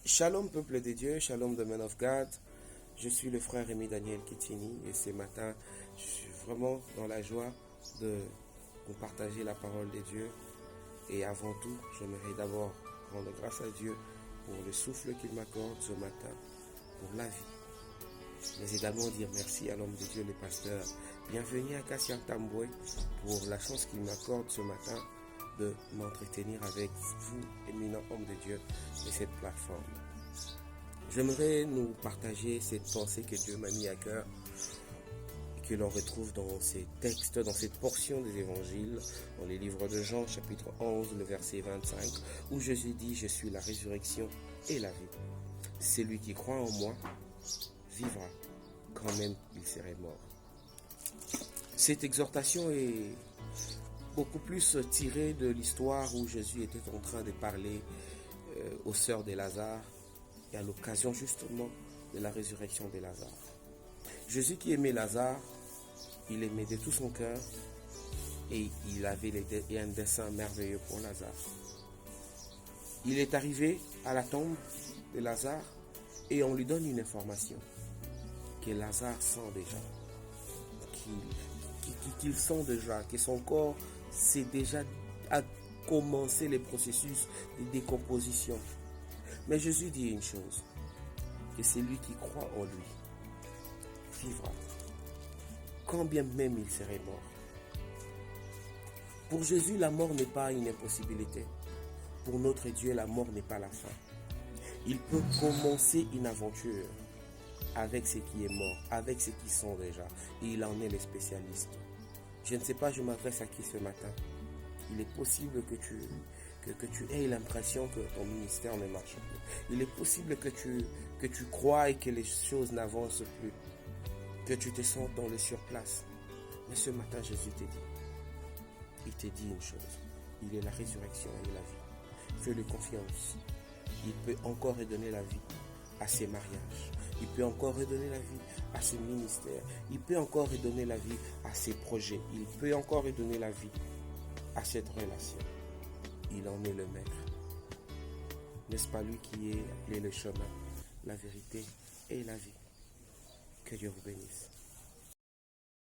Shalom peuple de Dieu, shalom the man of God. Je suis le frère Rémi Daniel Kitini et ce matin, je suis vraiment dans la joie de vous partager la parole de Dieu. Et avant tout, j'aimerais d'abord rendre grâce à Dieu pour le souffle qu'il m'accorde ce matin, pour la vie. Mais également dire merci à l'homme de Dieu, le pasteur. Bienvenue à Kassia Tamboué pour la chance qu'il m'accorde ce matin de m'entretenir avec vous, éminent homme de Dieu, de cette plateforme. J'aimerais nous partager cette pensée que Dieu m'a mis à cœur et que l'on retrouve dans ces textes, dans cette portion des évangiles, dans les livres de Jean, chapitre 11, le verset 25, où Jésus dit « Je suis la résurrection et la vie. Celui qui croit en moi vivra, quand même il serait mort. » Cette exhortation est beaucoup plus tirée de l'histoire où Jésus était en train de parler aux sœurs de Lazare et à l'occasion justement de la résurrection de Lazare. Jésus qui aimait Lazare, il aimait de tout son cœur et il avait un dessein merveilleux pour Lazare. Il est arrivé à la tombe de Lazare et on lui donne une information que Lazare sent déjà, qu'il sent déjà, que son corps c'est déjà à commencer les processus de décomposition. Mais Jésus dit une chose, que celui qui croit en lui vivra, quand bien même il serait mort. Pour Jésus, la mort n'est pas une impossibilité. Pour notre Dieu, la mort n'est pas la fin. Il peut commencer une aventure avec ce qui est mort, avec ce qui sont déjà. Et il en est le spécialiste. Je ne sais pas, je m'adresse à qui ce matin. Il est possible que tu aies l'impression que ton ministère ne marche plus. Il est possible que tu crois et que les choses n'avancent plus. Que tu te sens dans le surplace. Mais ce matin, Jésus te dit. Il te dit une chose. Il est la résurrection et la vie. Fais-lui confiance. Il peut encore redonner la vie à ses mariages. Il peut encore redonner la vie à ses ministères. Il peut encore redonner la vie à ses projets. Il peut encore redonner la vie à cette relation. Il en est le maître. N'est-ce pas lui qui est le chemin, la vérité et la vie? Que Dieu vous bénisse.